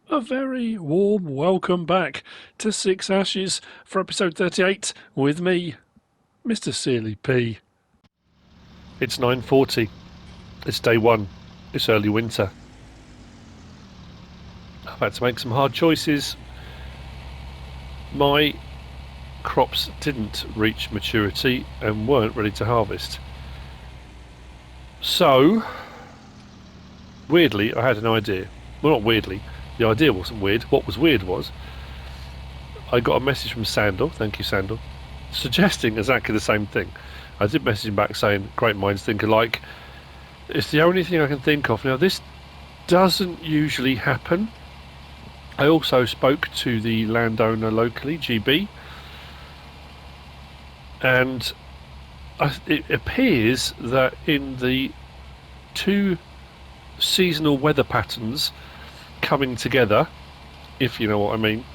A very warm welcome back to Six Ashes for episode 38 with me, MrSealyp. It's 9:40. It's day one. It's early winter. I've had to make some hard choices. My crops didn't reach maturity and weren't ready to harvest. So, weirdly, I had an idea. Well, not weirdly. The idea wasn't weird. What was weird was I got a message from Sandor, thank you Sandor, suggesting exactly the same thing. I did message him back saying, great minds think alike. It's the only thing I can think of. Now, this doesn't usually happen. I also spoke to the landowner locally, GB, and it appears that in the two seasonal weather patterns coming together, if you know what I mean,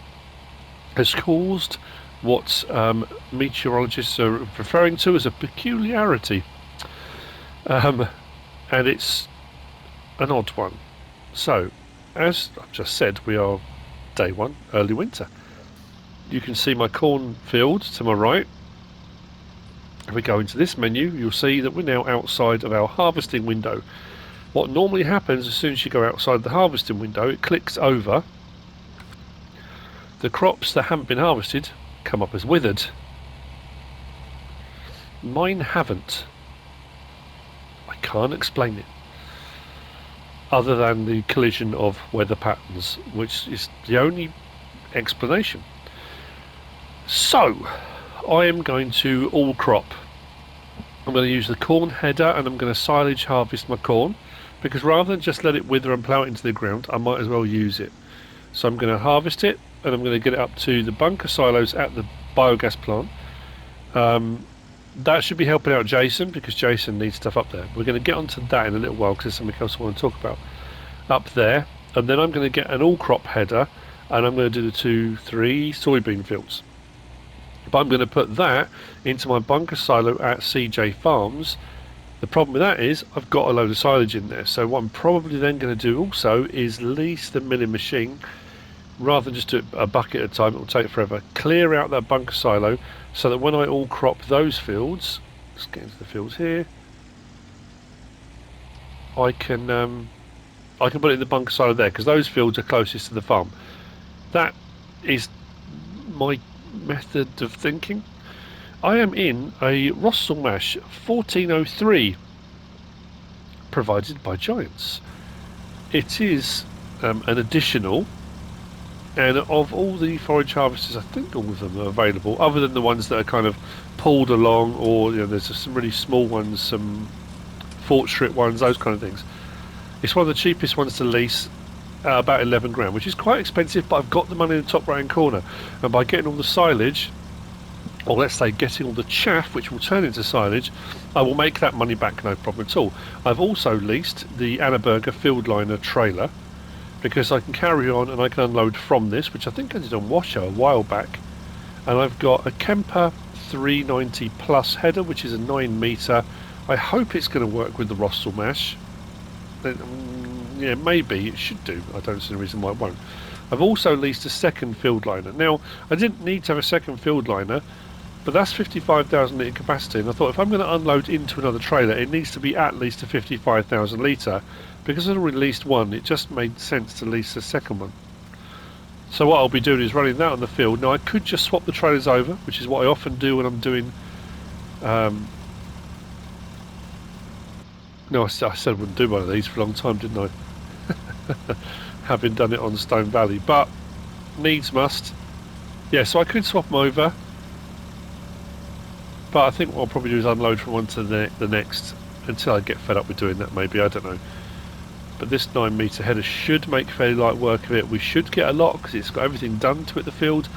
has caused what meteorologists are referring to as a peculiarity, and it's an odd one. So, as I've just said, we are day one, early winter. You can see my cornfield to my right. If we go into this menu, you'll see that we're now outside of our harvesting window. What normally happens as soon as you go outside the harvesting window, it clicks over. The crops that haven't been harvested come up as withered. Mine haven't. I can't explain it, other than the collision of weather patterns, which is the only explanation. So, I am going to all crop. I'm going to use the corn header and I'm going to silage harvest my corn, because rather than just let it wither and plough it into the ground, I might as well use it. So I'm going to harvest it and I'm going to get it up to the bunker silos at the biogas plant. That should be helping out Jason, because Jason needs stuff up there. We're going to get onto that in a little while because there's something else I want to talk about up there. And then I'm going to get an all crop header and I'm going to do the 2-3 soybean fields. But I'm going to put that into my bunker silo at CJ Farms. The problem with that is I've got a load of silage in there. So what I'm probably then going to do also is lease the milling machine. Rather than just do a bucket at a time, it will take forever. Clear out that bunker silo so that when I all crop those fields, let's get into the fields here, I can put it in the bunker silo there, because those fields are closest to the farm. That is my method of thinking. I am in a Russell Mash 1403 provided by Giants. It is an additional, and of all the forage harvesters, I think all of them are available, other than the ones that are kind of pulled along, or there's some really small ones, some Fort Strip ones, those kind of things. It's one of the cheapest ones to lease, about 11 grand, which is quite expensive, but I've got the money in the top right hand corner, and by getting all the silage, or let's say getting all the chaff, which will turn into silage, I will make that money back, no problem at all. I've also leased the Annaberger Fieldliner trailer, because I can carry on and I can unload from this, which I think I did on Washer a while back. And I've got a Kemper 390 plus header, which is a 9 metre. I hope it's going to work with the Russell Mash. Yeah, maybe it should do. I don't see any reason why it won't. I've also leased a second field liner. Now, I didn't need to have a second field liner, but that's 55,000 litre capacity, and I thought if I'm going to unload into another trailer, it needs to be at least a 55,000 litre. Because I'd already leased one, it just made sense to lease the second one. So what I'll be doing is running that on the field. Now, I could just swap the trailers over, which is what I often do when I'm doing... No, I said I wouldn't do one of these for a long time, didn't I? Having done it on Stone Valley. But, needs must. Yeah, so I could swap them over. But I think what I'll probably do is unload from one to the next, until I get fed up with doing that, maybe, I don't know. But this 9 metre header should make fairly light work of it. We should get a lot, because it's got everything done to it, the field.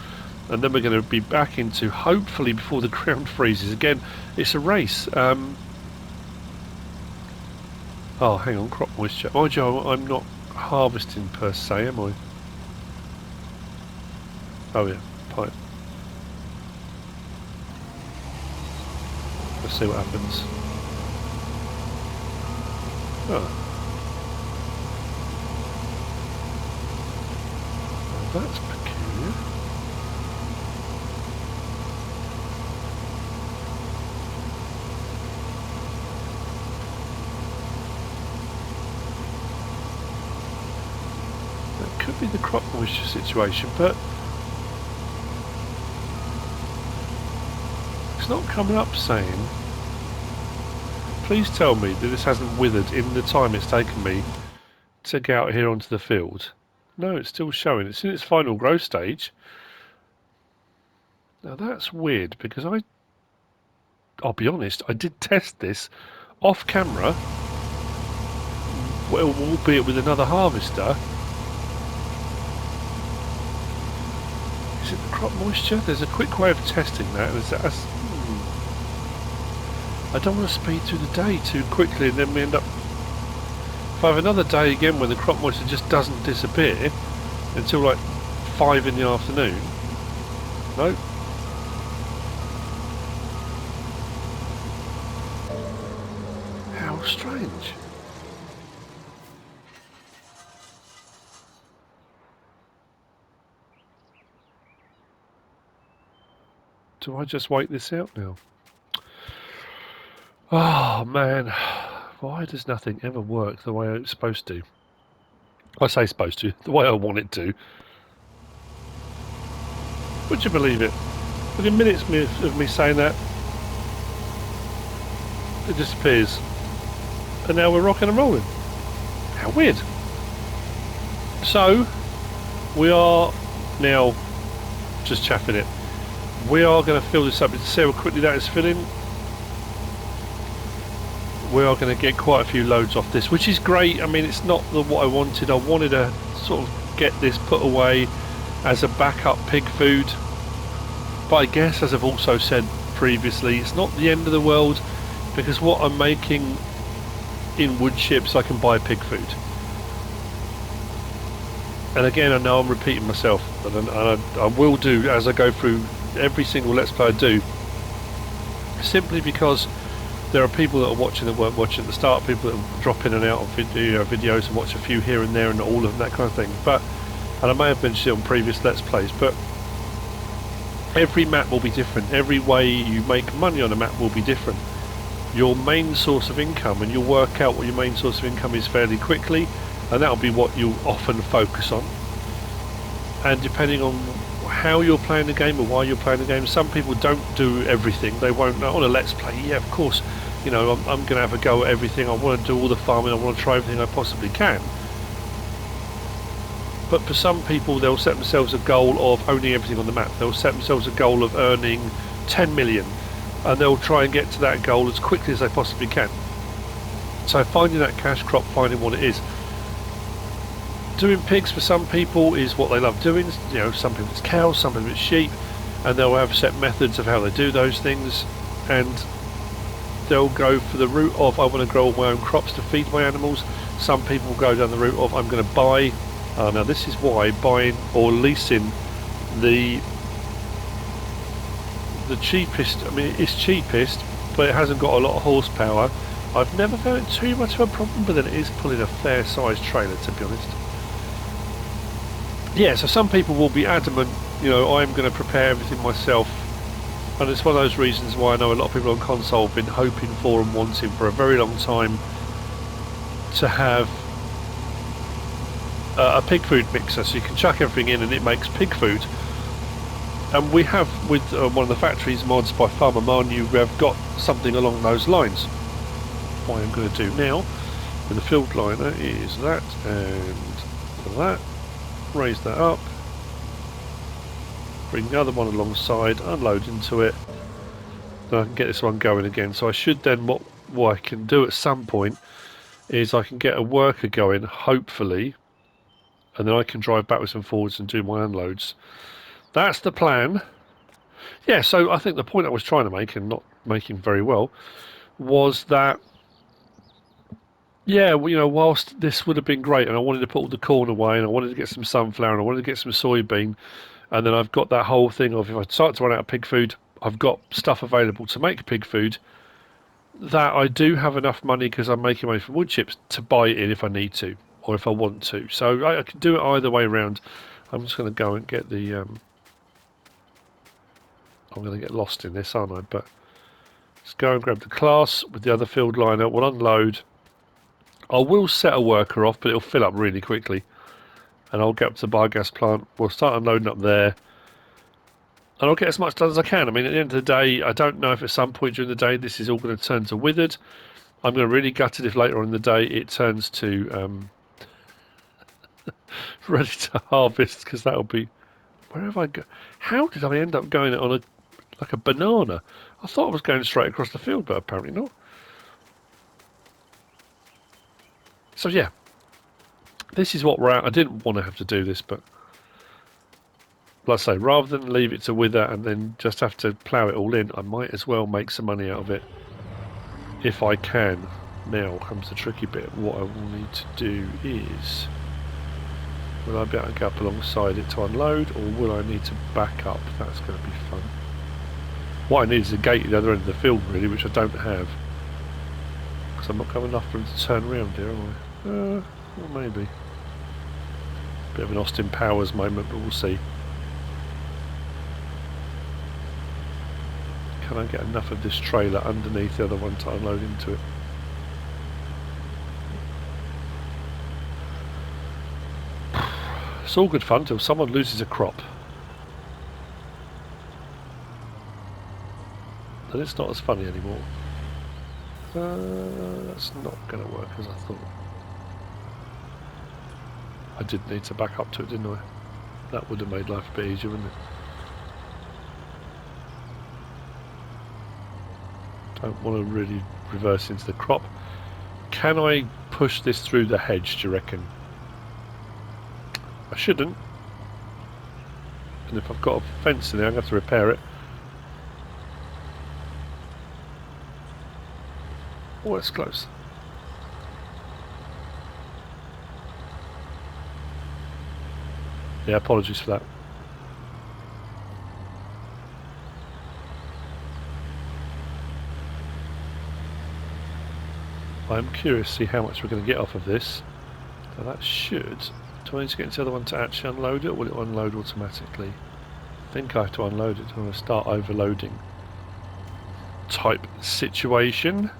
And then we're going to be back into, hopefully before the ground freezes. Again, it's a race. Oh, hang on, crop moisture. Mind you, I'm not harvesting per se, am I? Oh yeah, pipe. Let's see what happens. Oh. That's peculiar. That could be the crop moisture situation, but it's not coming up saying. Please tell me that this hasn't withered in the time it's taken me to get out here onto the field. No, it's still showing. It's in its final growth stage. Now that's weird because I'll be honest, I did test this off camera, well, albeit with another harvester. Is it the crop moisture? There's a quick way of testing that. I don't want to speed through the day too quickly and then we end up... If I have another day again when the crop moisture just doesn't disappear until like 5 in the afternoon. Nope. How strange. Do I just wait this out now? Oh man, why does nothing ever work the way it's supposed to? I say supposed to, the way I want it to. Would you believe it? Within minutes of me saying that, it disappears. And now we're rocking and rolling. How weird. So, we are now just chaffing it. We are going to fill this up. You can see how quickly that is filling. We are going to get quite a few loads off this, which is great. I mean, it's not what I wanted. I wanted to sort of get this put away as a backup pig food. But I guess, as I've also said previously, it's not the end of the world because what I'm making in wood chips, I can buy pig food. And again, I know I'm repeating myself, but I will do as I go through every single Let's Play I do, simply because there are people that are watching that weren't watching at the start, people that drop in and out of videos and watch a few here and there and all of that kind of thing. But, and I may have mentioned it on previous Let's Plays, but every map will be different. Every way you make money on a map will be different. Your main source of income, and you'll work out what your main source of income is fairly quickly, and that'll be what you'll often focus on. And depending on how you're playing the game or why you're playing the game, some people don't do everything. They won't on a Let's Play. Yeah, of course, you know, I'm going to have a go at everything. I want to do all the farming. I want to try everything I possibly can. But for some people, they'll set themselves a goal of owning everything on the map. They'll set themselves a goal of earning 10 million, and they'll try and get to that goal as quickly as they possibly can. So finding that cash crop, finding what it is. Doing pigs for some people is what they love doing. You know, some people it's cows, some people it's sheep, and they'll have set methods of how they do those things, and they'll go for the route of I want to grow all my own crops to feed my animals. Some people go down the route of I'm going to buy. Now this is why buying or leasing the cheapest. I mean, it's cheapest, but it hasn't got a lot of horsepower. I've never found it too much of a problem, but then it is pulling a fair sized trailer, to be honest. Yeah, so some people will be adamant, you know, I'm going to prepare everything myself, and it's one of those reasons why I know a lot of people on console have been hoping for and wanting for a very long time to have a pig food mixer, so you can chuck everything in and it makes pig food. And we have, with one of the factories mods by Farmer Manu, we have got something along those lines. What I'm going to do now with the field liner is that and that. Raise that up, bring the other one alongside, unload into it, then I can get this one going again. So I should then, what I can do at some point is I can get a worker going, hopefully, and then I can drive backwards and forwards and do my unloads. That's the plan. Yeah, so I think the point I was trying to make, and not making very well, was that yeah, well, you know, whilst this would have been great, and I wanted to put all the corn away, and I wanted to get some sunflower, and I wanted to get some soybean, and then I've got that whole thing of if I start to run out of pig food, I've got stuff available to make pig food, that I do have enough money, because I'm making money from wood chips, to buy it in if I need to, or if I want to. So I can do it either way around. I'm just going to go and get the... I'm going to get lost in this, aren't I? But let's go and grab the class with the other field liner. We'll unload. I will set a worker off, but it'll fill up really quickly. And I'll get up to the biogas plant. We'll start unloading up there. And I'll get as much done as I can. I mean, at the end of the day, I don't know if at some point during the day this is all going to turn to withered. I'm going to really gut it if later on in the day it turns to ready to harvest, because that'll be... Where have I go? How did I end up going on like a banana? I thought I was going straight across the field, but apparently not. So yeah, this is what we're at. I didn't want to have to do this, but like I say, rather than leave it to wither and then just have to plough it all in, I might as well make some money out of it if I can. Now comes the tricky bit. What I will need to do is, will I be able to go up alongside it to unload, or will I need to back up? That's going to be fun. What I need is a gate at the other end of the field, really, which I don't have. Because I'm not coming enough for him to turn around here, am I? Well, maybe. Bit of an Austin Powers moment, but we'll see. Can I get enough of this trailer underneath the other one to unload into it? It's all good fun till someone loses a crop. Then it's not as funny anymore. That's not going to work as I thought. I did need to back up to it, didn't I? That would have made life a bit easier, wouldn't it? Don't want to really reverse into the crop. Can I push this through the hedge, do you reckon? I shouldn't. And if I've got a fence in there, I'm going to have to repair it. Oh, it's close. Yeah, apologies for that. I'm curious to see how much we're going to get off of this. So that should... Do I need to get into the other one to actually unload it, or will it unload automatically? I think I have to unload it. I'm going to start overloading type situation.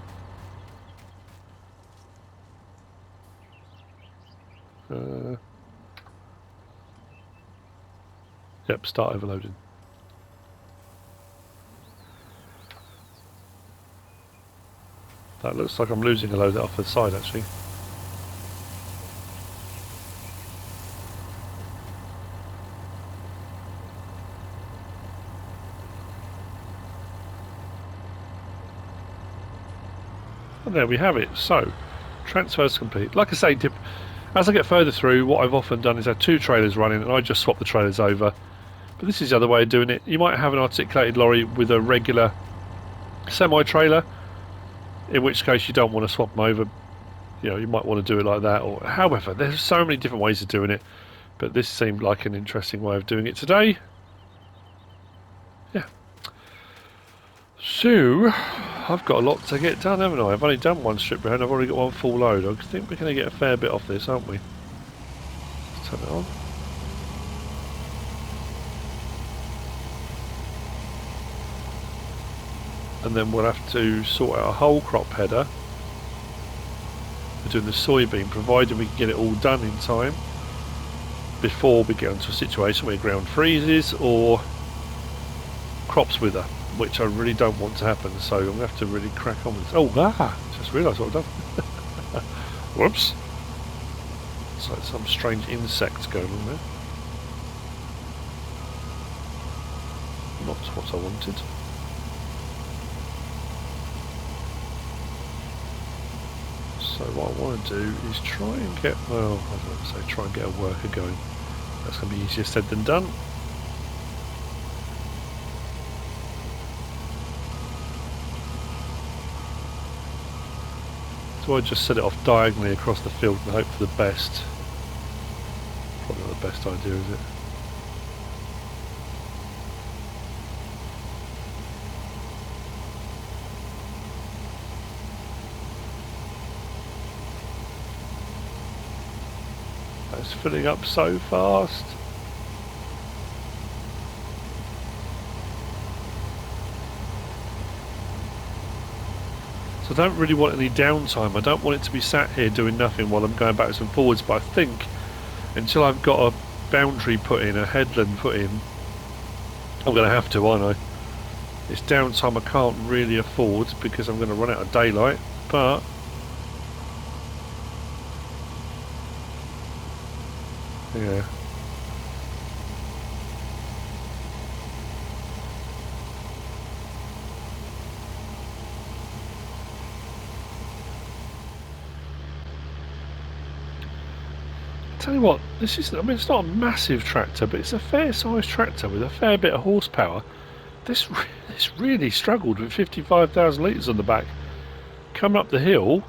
Yep, start overloading. That looks like I'm losing a load off the side, actually. And there we have it. So, transfer's complete. Like I say, as I get further through, what I've often done is have two trailers running and I just swap the trailers over. But this is the other way of doing it. You might have an articulated lorry with a regular semi-trailer, in which case you don't want to swap them over. You know, you might want to do it like that. Or however, there's so many different ways of doing it. But this seemed like an interesting way of doing it today. Yeah. So, I've got a lot to get done, haven't I? I've only done one strip behind. I've already got one full load. I think we're going to get a fair bit off this, aren't we? Let's turn it on. And then we'll have to sort out a whole crop header. We're doing the soybean, provided we can get it all done in time before we get into a situation where ground freezes or crops wither, which I really don't want to happen. So I'm going to have to really crack on with this. Oh, just realised what I've done. Whoops. It's like some strange insect going on there. Not what I wanted. So what I want to do is try and get, well, I don't know, say try and get a worker going. That's going to be easier said than done. So I just set it off diagonally across the field and hope for the best. Probably not the best idea, is it? It's filling up so fast. So I don't really want any downtime. I don't want it to be sat here doing nothing while I'm going backwards and forwards, but I think until I've got a boundary put in, a headland put in, I'm going to have to, aren't I? It's downtime I can't really afford because I'm going to run out of daylight, but yeah. Tell you what, this is, I mean, it's not a massive tractor, but it's a fair sized tractor with a fair bit of horsepower. This really struggled with 55,000 litres on the back. Coming up the hill,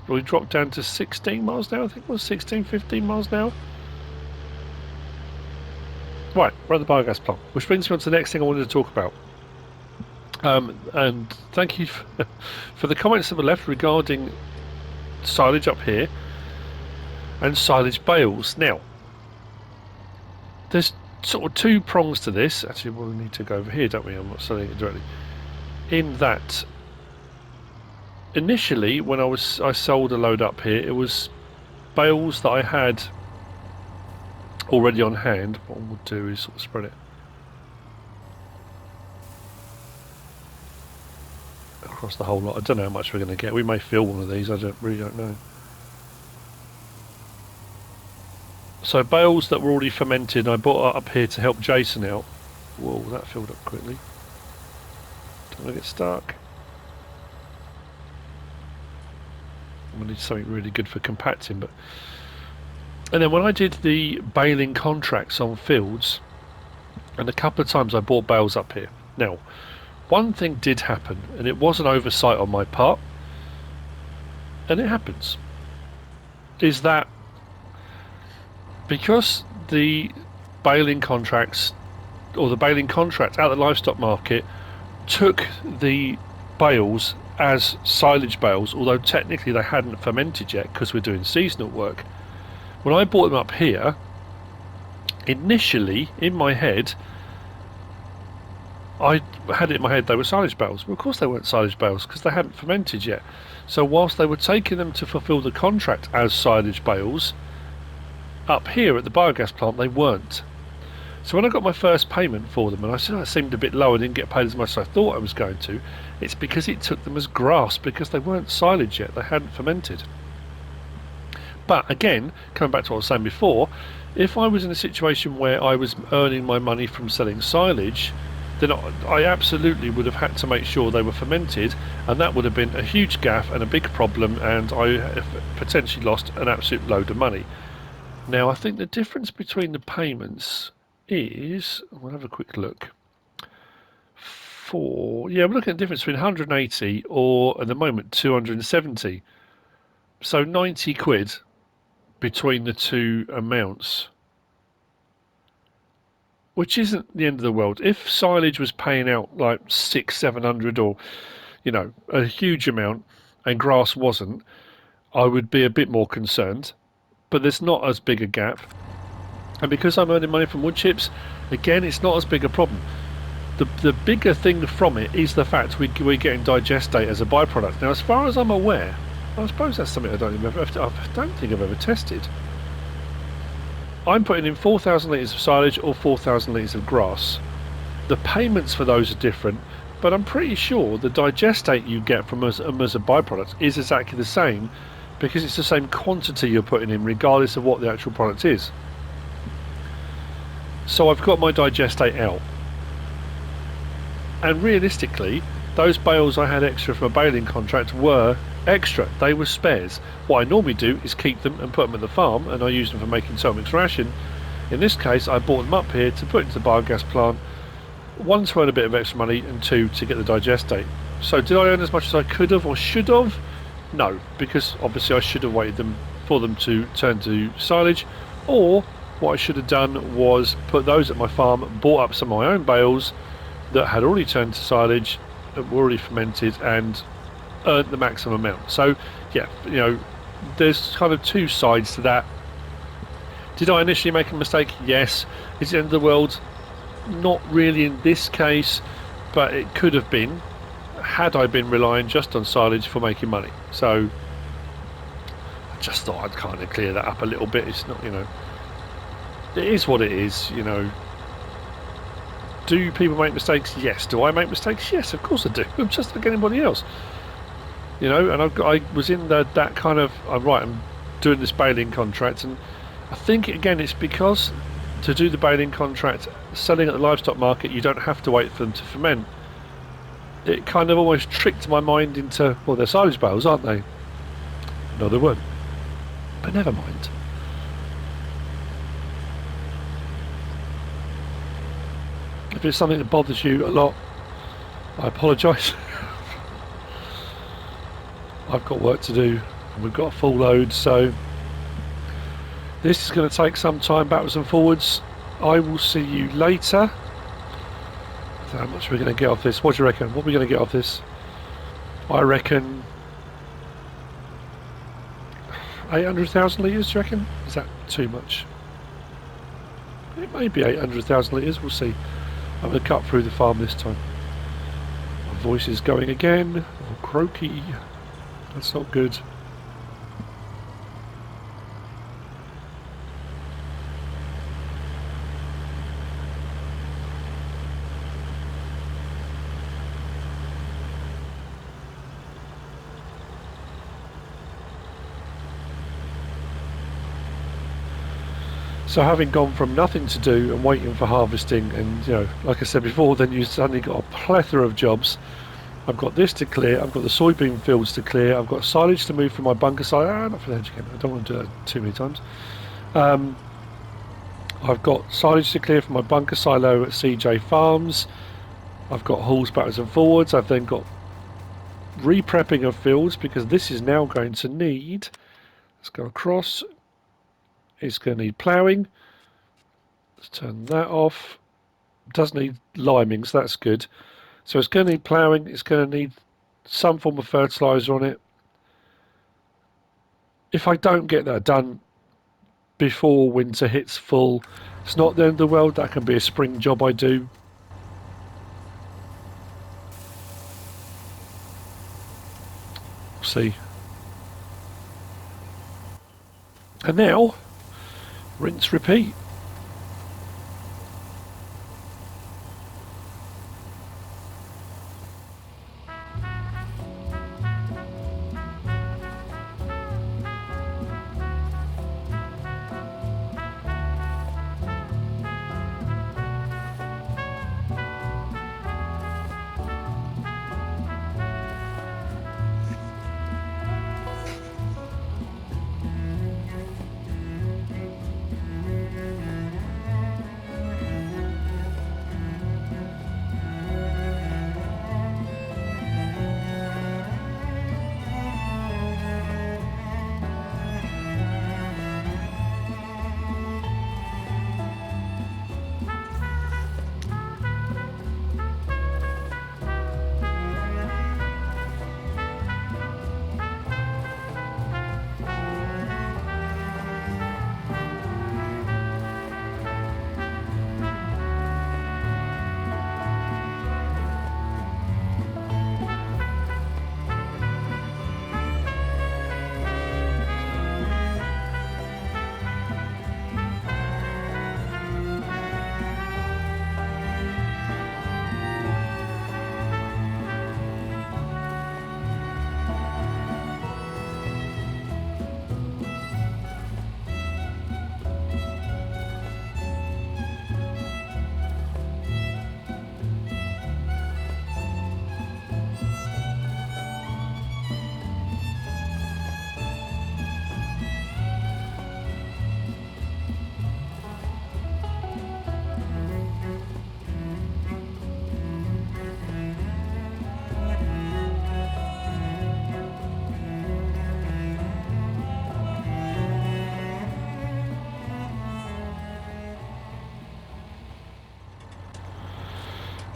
we dropped down to 16 miles an hour, I think it was 16, 15 miles an hour. Right, we're at the biogas plant, which brings me on to the next thing I wanted to talk about. And thank you for the comments that were left regarding silage up here and silage bales. Now, there's sort of two prongs to this. Actually, we'll need to go over here, don't we? I'm not selling it directly. In that, initially, when I sold a load up here, it was bales that I had already on hand. What we'll do is sort of spread it across the whole lot. I don't know how much we're going to get. We may fill one of these. I really don't know. So bales that were already fermented, I bought up here to help Jason out. Whoa, that filled up quickly. Don't want to get stuck. I'm going to need something really good for compacting. And then when I did the baling contracts on fields, and a couple of times I bought bales up here. Now, one thing did happen, and it was an oversight on my part, and it happens, is that because the baling contracts, or the baling contract at the livestock market, took the bales as silage bales, although technically they hadn't fermented yet because we're doing seasonal work. When I bought them up here, initially in my head, I had it in my head they were silage bales. Well, of course they weren't silage bales because they hadn't fermented yet. So whilst they were taking them to fulfil the contract as silage bales, up here at the biogas plant they weren't. So when I got my first payment for them, and I said I seemed a bit low, I didn't get paid as much as I thought I was going to, it's because it took them as grass, because they weren't silage yet, they hadn't fermented. But again, coming back to what I was saying before, if I was in a situation where I was earning my money from selling silage, then I absolutely would have had to make sure they were fermented, and that would have been a huge gaffe and a big problem, and I have potentially lost an absolute load of money. Now I think the difference between the payments is, we'll have a quick look. We're looking at the difference between 180 or at the moment 270. So 90 quid between the two amounts, which isn't the end of the world. If silage was paying out like 600-700 or, you know, a huge amount, and grass wasn't, I would be a bit more concerned. But there's not as big a gap, and because I'm earning money from wood chips, again, it's not as big a problem. The bigger thing from it is the fact we're getting digestate as a byproduct. Now, as far as I'm aware, I suppose that's something I don't think I've ever tested. I'm putting in 4,000 litres of silage or 4,000 litres of grass. The payments for those are different, but I'm pretty sure the digestate you get from as a byproduct is exactly the same, because it's the same quantity you're putting in regardless of what the actual product is. So I've got my digestate out, and realistically those bales I had extra from a baling contract were extra, they were spares. What I normally do is keep them and put them at the farm, and I use them for making soil mix ration. In this case I bought them up here to put into the biogas plant, one, to earn a bit of extra money, and two, to get the digestate. So did I earn as much as I could have or should have? No, because obviously I should have waited for them to turn to silage, or what I should have done was put those at my farm, bought up some of my own bales that had already turned to silage, that were already fermented, and earned the maximum amount. So yeah, you know, there's kind of two sides to that. Did I initially make a mistake? Yes. Is it the end of the world? Not really in this case, but it could have been. had I been relying just on silage for making money. So I just thought I'd kind of clear that up a little bit. It's not, it is what it is, Do people make mistakes? Yes. Do I make mistakes? Yes, of course I do. I'm just like anybody else. And I was in that kind of, I'm doing this baling contract, and I think, again, it's because to do the baling contract, selling at the livestock market, you don't have to wait for them to ferment. It kind of almost tricked my mind into, well, they're silage bales, aren't they? No, they weren't. But never mind. If it's something that bothers you a lot, I apologise. I've got work to do, and we've got a full load, so this is going to take some time backwards and forwards. I will see you later. So how much are we going to get off this? What do you reckon? What are we going to get off this? I reckon 800,000 litres, do you reckon? Is that too much? It may be 800,000 litres, we'll see. I'm going to cut through the farm this time. My voice is going again. Oh, croaky. That's not good. So having gone from nothing to do and waiting for harvesting, and like I said before, then you suddenly got a plethora of jobs. I've got this to clear, I've got the soybean fields to clear, I've got silage to move from my bunker silo. Not for the hedge again, I don't want to do that too many times. I've got silage to clear from my bunker silo at CJ Farms. I've got hauls backwards and forwards. I've then got re-prepping of fields, because this is now going to need, let's go across, it's going to need ploughing. Let's turn that off. It does need liming, so that's good. So it's going to need ploughing, it's going to need some form of fertiliser on it. If I don't get that done before winter hits full, it's not the end of the world. That can be a spring job I do. We'll see. And now, rinse, repeat.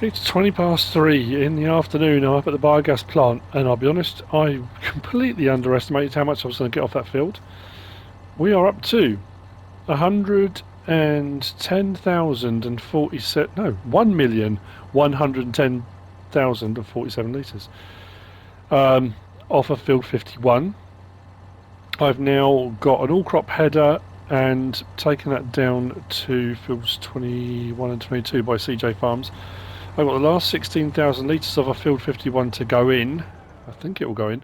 It's 3:20 in the afternoon. I'm up at the biogas plant, and I'll be honest, I completely underestimated how much I was going to get off that field. We are up to 110,047, no, 1,110,000 1,047 litres. Off of field 51. I've now got an all-crop header and taken that down to fields 21 and 22 by CJ Farms. I've got the last 16,000 litres of a field 51 to go in. I think it will go in.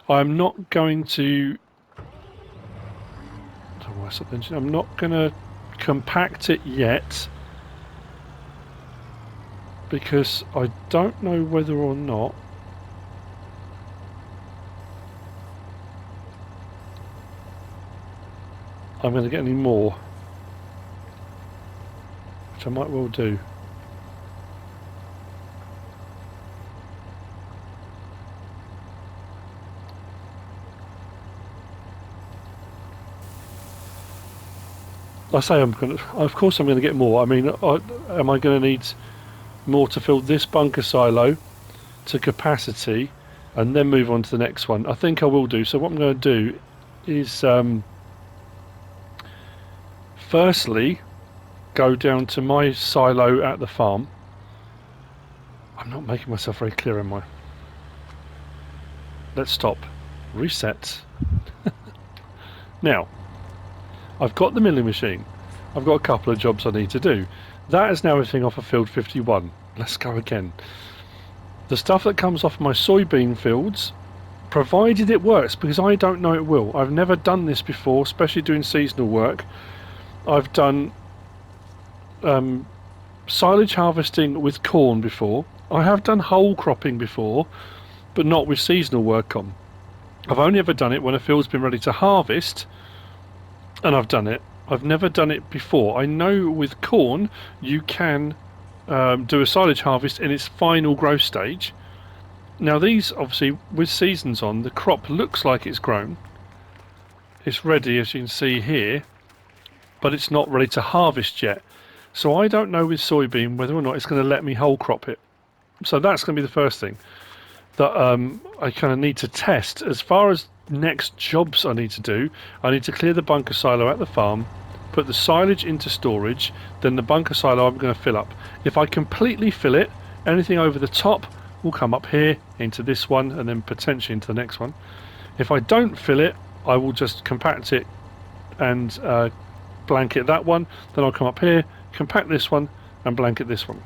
I'm not going to... I'm not going to compact it yet, because I don't know whether or not I'm going to get any more, which I might well do. I say I'm going to, of course I'm going to get more. I mean, am I going to need more to fill this bunker silo to capacity and then move on to the next one? I think I will do. So what I'm going to do is firstly go down to my silo at the farm. I'm not making myself very clear, am I? Let's stop. Reset. Now, I've got the milling machine. I've got a couple of jobs I need to do. That is now everything off of field 51. Let's go again. The stuff that comes off my soybean fields, provided it works, because I don't know it will. I've never done this before, especially doing seasonal work. I've done silage harvesting with corn before. I have done whole cropping before, but not with seasonal work on. I've only ever done it when a field's been ready to harvest, and I've done it. I've never done it before. I know with corn you can do a silage harvest in its final growth stage. Now these, obviously, with seasons on, the crop looks like it's grown. It's ready, as you can see here, but it's not ready to harvest yet. So I don't know with soybean whether or not it's going to let me whole crop it. So that's going to be the first thing that I kind of need to test. As far as next jobs I need to do, I need to clear the bunker silo at the farm, put the silage into storage, then the bunker silo I'm going to fill up. If I completely fill it, anything over the top will come up here into this one and then potentially into the next one. If I don't fill it, I will just compact it and blanket that one, then I'll come up here, compact this one and blanket this one.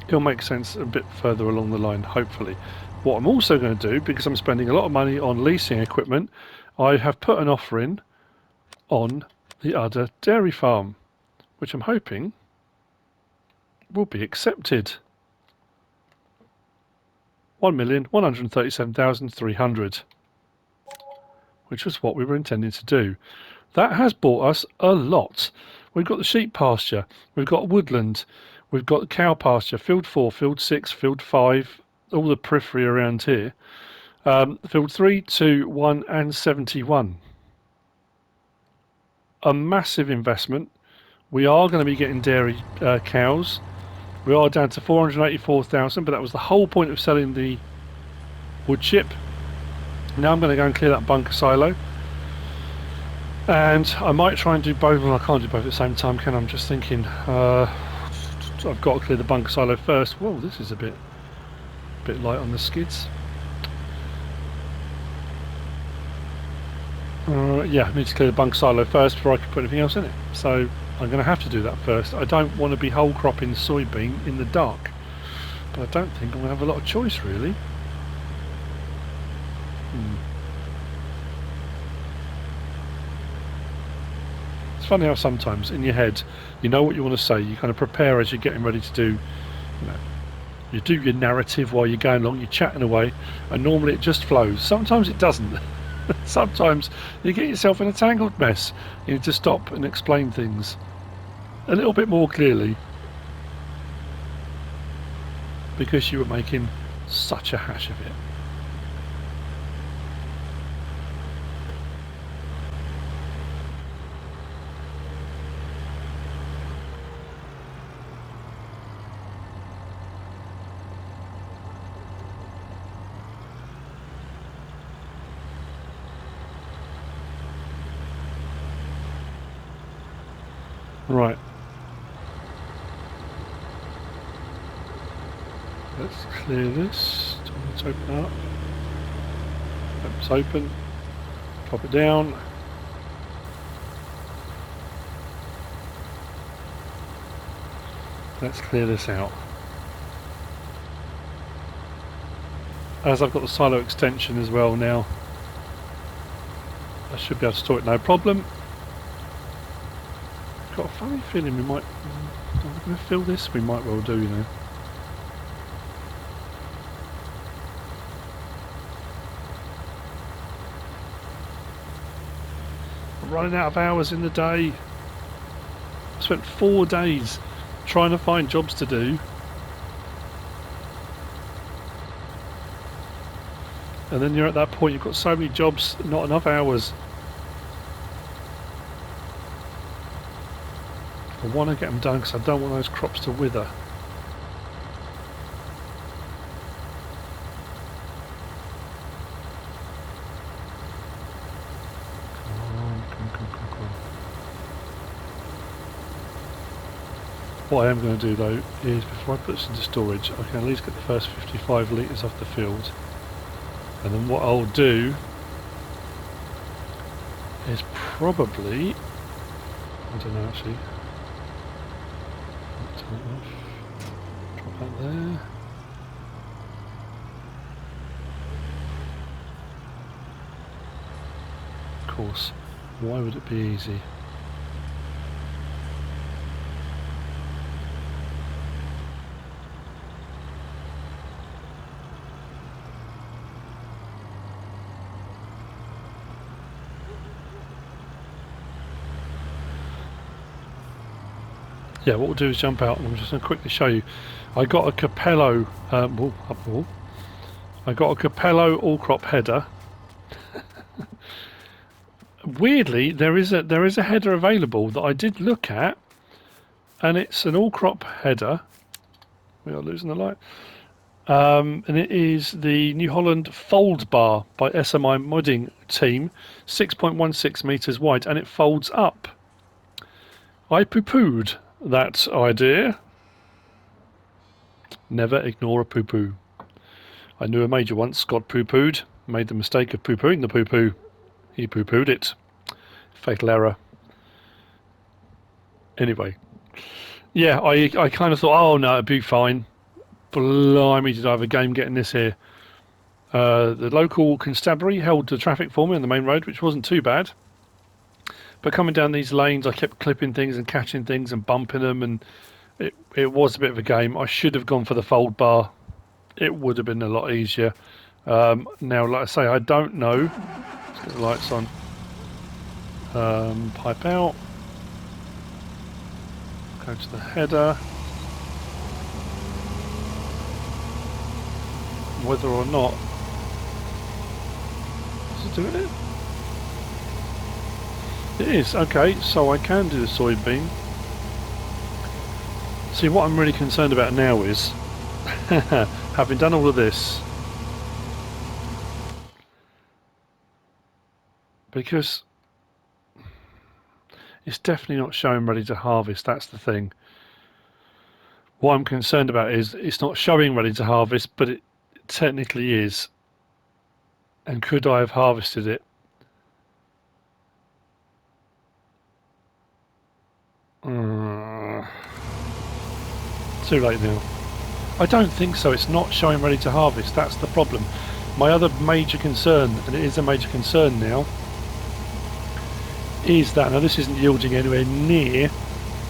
It'll make sense a bit further along the line, hopefully. What I'm also going to do, because I'm spending a lot of money on leasing equipment, I have put an offer in on the other dairy farm, which I'm hoping will be accepted. 1,137,300, which was what we were intending to do. That has bought us a lot. We've got the sheep pasture, we've got woodland, we've got the cow pasture, field 4, field 6, field 5, all the periphery around here. Field 3, 2, 1 and 71. A massive investment. We are going to be getting dairy cows. We are down to 484,000, but that was the whole point of selling the wood chip. Now I'm going to go and clear that bunker silo. And I might try and do both. Well, I can't do both at the same time, can I? I'm just thinking. I've got to clear the bunker silo first. Whoa, this is a bit light on the skids. Yeah, I need to clear the bunker silo first before I can put anything else in it. So I'm going to have to do that first. I don't want to be whole cropping soybean in the dark, but I don't think I'm going to have a lot of choice really. It's funny how sometimes in your head you know what you want to say, you kind of prepare as you're getting ready to do, you do your narrative while you're going along, you're chatting away, and normally it just flows. Sometimes it doesn't. Sometimes you get yourself in a tangled mess. You need to stop and explain things a little bit more clearly, because you were making such a hash of it. Right. let's clear this. Let's open up. It's open. Pop it down. Let's clear this out. As I've got the silo extension as well now, I should be able to store it no problem. Got a funny feeling we might. Are we going to fill this? We might well do, you know. I'm running out of hours in the day. I spent 4 days trying to find jobs to do. And then you're at that point, you've got so many jobs, not enough hours. I want to get them done because I don't want those crops to wither. Come on. What I am going to do though is, before I put this into storage, I can at least get the first 55 litres off the field. And then what I'll do is probably, I don't know actually, turn it off, drop that there. Of course, why would it be easy? Yeah, what we'll do is jump out, and I'm just going to quickly show you. I got a Capello, I got a Capello all crop header. Weirdly, there is a header available that I did look at, and it's an all crop header. We are losing the light. And it is the New Holland fold bar by GBModding team, 6.16 meters wide, and it folds up. I poo-pooed that idea. Never ignore a poo-poo. I knew a major once got poo-pooed, made the mistake of poo-pooing the poo-poo. He poo-pooed it. Fatal error. Anyway. Yeah, I kind of thought, oh no, it'd be fine. Blimey, did I have a game getting this here. The local constabulary held the traffic for me on the main road, which wasn't too bad. But coming down these lanes, I kept clipping things and catching things and bumping them, and it was a bit of a game. I should have gone for the fold bar. It would have been a lot easier. Now, like I say, I don't know. Let's get the lights on. Pipe out. Go to the header. Whether or not... Is it doing it? It is, okay, so I can do the soybean. See, what I'm really concerned about now is, having done all of this, because it's definitely not showing ready to harvest, that's the thing. What I'm concerned about is it's not showing ready to harvest, but it technically is. And could I have harvested it? Too late now. I don't think so. It's not showing ready to harvest. That's the problem. My other major concern, and it is a major concern now, is that now this isn't yielding anywhere near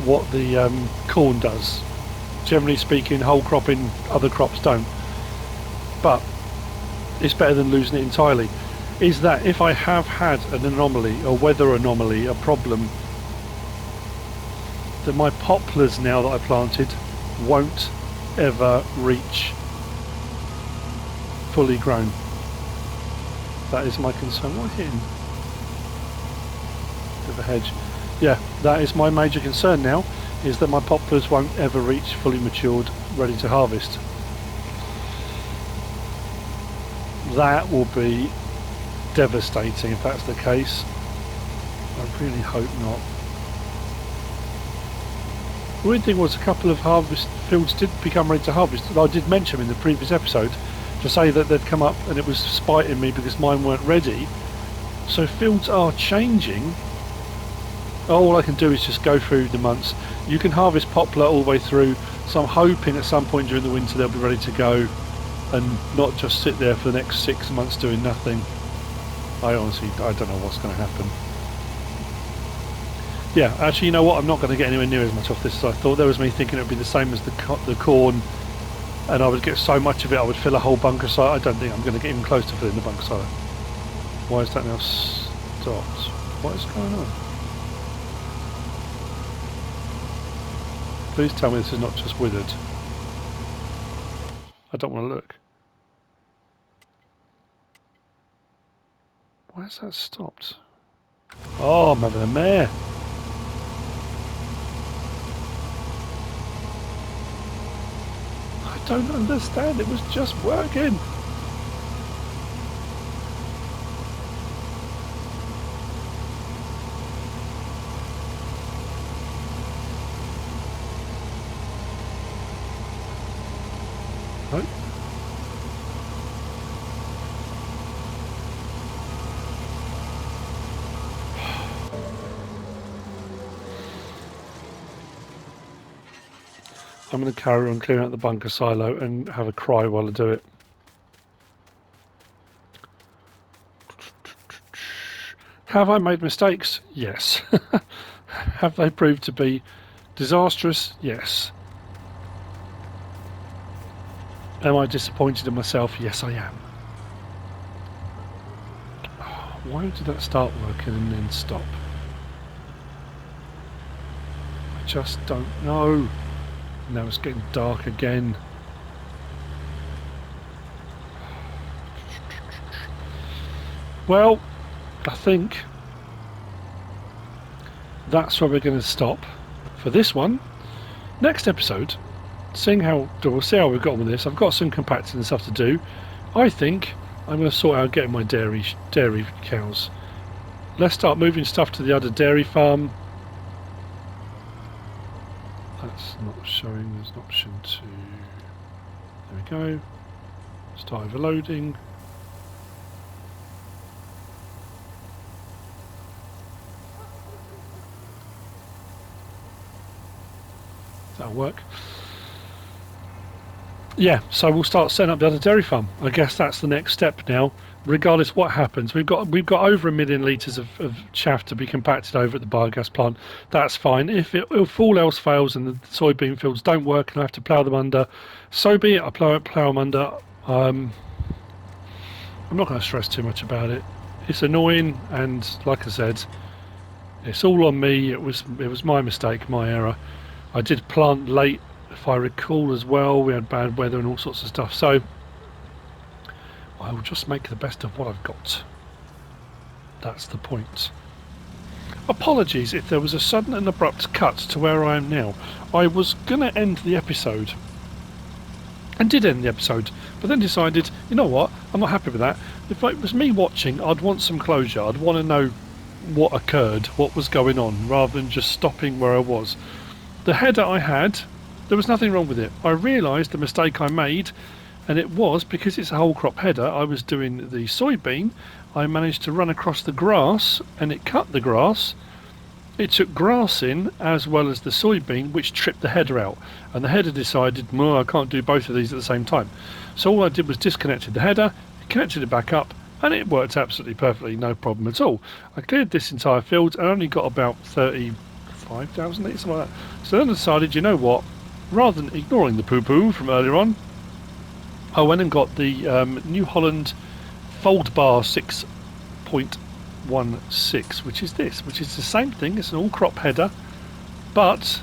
what the corn does. Generally speaking, whole cropping, other crops don't. But it's better than losing it entirely. Is that if I have had an anomaly, a weather anomaly, a problem, that my poplars now that I planted won't ever reach fully grown. That is my concern. What am I hitting? Bit of a hedge. Yeah, that is my major concern now, is that my poplars won't ever reach fully matured, ready to harvest. That will be devastating if that's the case. I really hope not. The weird thing was a couple of harvest fields did become ready to harvest. I did mention in the previous episode to say that they'd come up and it was spiting me because mine weren't ready. So fields are changing. All I can do is just go through the months. You can harvest poplar all the way through, so I'm hoping at some point during the winter they'll be ready to go and not just sit there for the next 6 months doing nothing. I honestly, I don't know what's going to happen. Yeah, actually, you know what? I'm not going to get anywhere near as much off this as I thought. There was me thinking it would be the same as the corn, and I would get so much of it I would fill a whole bunker silo. I don't think I'm going to get even close to filling the bunker silo. Why is that now stopped? What is going on? Please tell me this is not just withered. I don't want to look. Why has that stopped? Oh, I'm having a mare. I don't understand. It was just working. No. I'm going to carry on clearing out the bunker silo and have a cry while I do it. Have I made mistakes? Yes. Have they proved to be disastrous? Yes. Am I disappointed in myself? Yes, I am. Oh, why did that start working and then stop? I just don't know. Now it's getting dark again. Well, I think that's where we're going to stop for this one. Next episode, we'll see how we've got on with this. I've got some compacting and stuff to do. I think I'm going to sort out getting my dairy cows. Let's start moving stuff to the other dairy farm. That's not showing. There's an option to. There we go. Start overloading. That'll work. Yeah, so we'll start setting up the other dairy farm. I guess that's the next step now. Regardless what happens, we've got over 1 million litres of chaff to be compacted over at the biogas plant. That's fine. If all else fails and the soybean fields don't work and I have to plough them under, so be it. I plough them under. I'm not going to stress too much about it. It's annoying, and like I said, it's all on me. It was my mistake, my error. I did plant late, if I recall, as well. We had bad weather and all sorts of stuff, so I will just make the best of what I've got. That's the point. Apologies if there was a sudden and abrupt cut to where I am now. I was going to end the episode, and did end the episode, but then decided, you know what, I'm not happy with that. If it was me watching, I'd want some closure. I'd want to know what occurred, what was going on, rather than just stopping where I was. The header I had, there was nothing wrong with it. I realised the mistake I made, and it was because it's a whole crop header. I was doing the soybean. I managed to run across the grass, and it cut the grass. It took grass in as well as the soybean, which tripped the header out. And the header decided, well, I can't do both of these at the same time. So all I did was disconnected the header, connected it back up, and it worked absolutely perfectly, no problem at all. I cleared this entire field and only got about 35,000 litres, something like that. So then I decided, you know what, rather than ignoring the poo-poo from earlier on, I went and got the New Holland Fold Bar 6.16, which is this, which is the same thing. It's an all crop header, but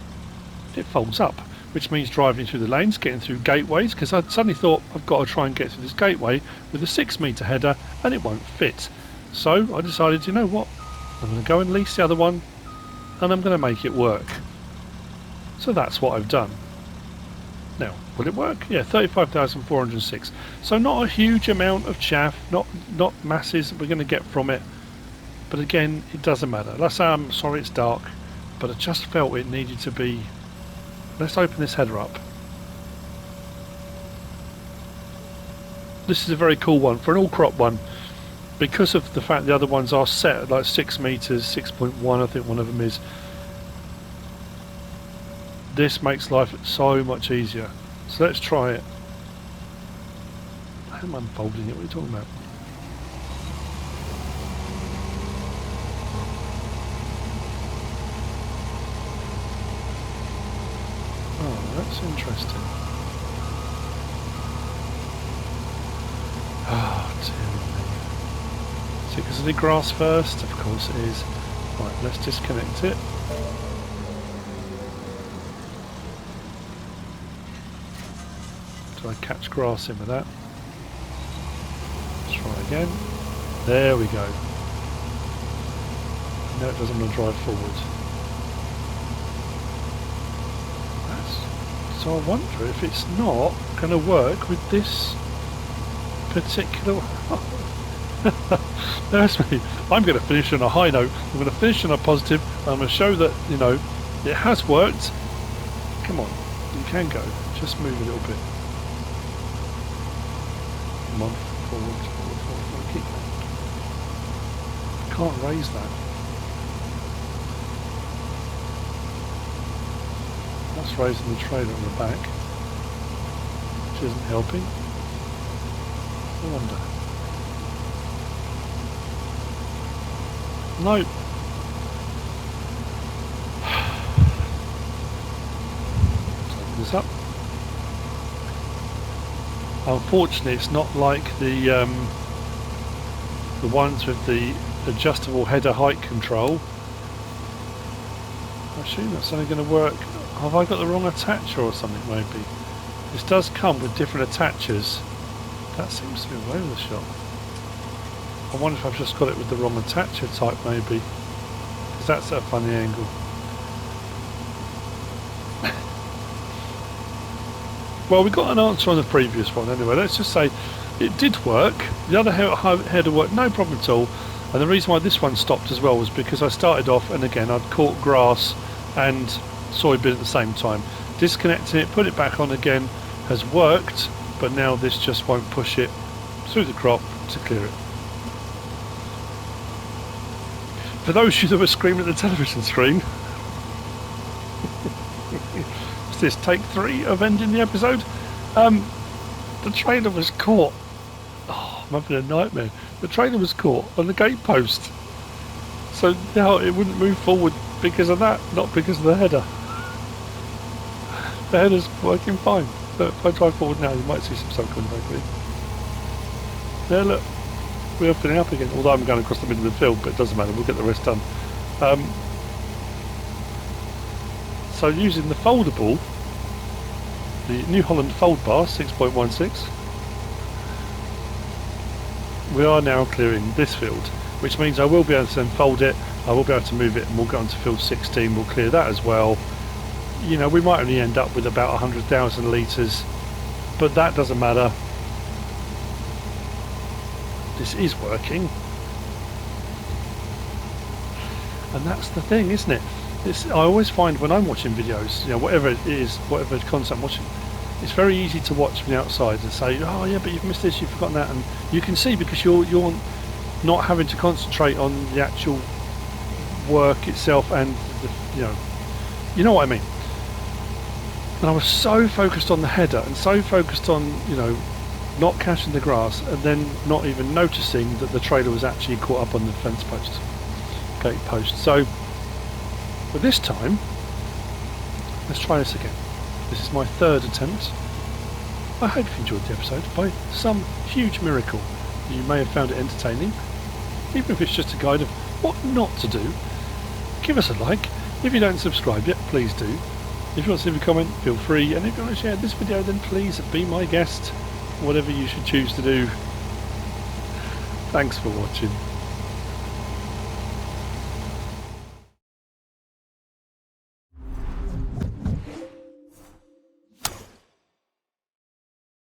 it folds up, which means driving through the lanes, getting through gateways, because I suddenly thought I've got to try and get through this gateway with a 6 metre header and it won't fit. So I decided, you know what, I'm going to go and lease the other one and I'm going to make it work. So that's what I've done. Now, will it work? Yeah, 35,406. So not a huge amount of chaff, not masses that we're going to get from it. But again, it doesn't matter. Let's say I'm sorry it's dark, but I just felt it needed to be let's open this header up. This is a very cool one for an all crop one, because of the fact the other ones are set at like 6 meters, 6.1 I think one of them is. This makes life so much easier. So let's try it. I'm unfolding it, what are you talking about? Oh, that's interesting. Oh, dear me. Is it because of the grass first? Of course it is. Right, let's disconnect it. Do I catch grass in with that? Let's try again. There we go. No, it doesn't want to drive forward. So I wonder if it's not going to work with this particular... That's me. I'm going to finish on a high note. I'm going to finish on a positive. I'm going to show that, you know, it has worked. Come on, you can go. Just move a little bit. Come on, forward, forward, forward, forward. Keep going. Can't raise that. That's raising the trailer on the back, which isn't helping. I wonder. No. Let's open this up. Unfortunately, it's not like the ones with the adjustable header height control. I assume that's only going to work. Have I got the wrong attacher or something? Maybe. This does come with different attachers. That seems to be all over the shop. I wonder if I've just got it with the wrong attacher type, maybe, because that's at a funny angle. Well, we got an answer on the previous one anyway. Let's just say it did work. The other header worked no problem at all, and the reason why this one stopped as well was because I started off and again I'd caught grass and soybean at the same time. Disconnecting it, put it back on again has worked, but now this just won't push it through the crop to clear it. For those of you that were screaming at the television screen, is this take 3 of ending the episode? The trailer was caught. Oh, I'm having a nightmare. The trailer was caught on the gate post, so now it wouldn't move forward because of that, not because of the header. The header's working fine. So if I drive forward now, you might see some sun coming back in. There, look. We're opening up again, although I'm going across the middle of the field, but it doesn't matter, we'll get the rest done. So using the foldable, the New Holland fold bar 6.16, we are now clearing this field, which means I will be able to then fold it, I will be able to move it, and we'll go on to field 16, we'll clear that as well. You know, we might only end up with about 100,000 litres, but that doesn't matter. This is working, and that's the thing, isn't it? I always find when I'm watching videos, you know, whatever it is, whatever content I'm watching, it's very easy to watch from the outside and say, oh yeah, but you've missed this, you've forgotten that, and you can see because you're not having to concentrate on the actual work itself, and you know what I mean. And I was so focused on the header and so focused on, you know, not catching the grass, and then not even noticing that the trailer was actually caught up on the fence post, gate post. So, but this time, let's try this again. This is my 3rd attempt. I hope you enjoyed the episode. By some huge miracle, you may have found it entertaining, even if it's just a guide of what not to do. Give us a like. If you don't subscribe yet, please do. If you want to leave a comment, feel free. And if you want to share this video, then please be my guest. Whatever you should choose to do. Thanks for watching.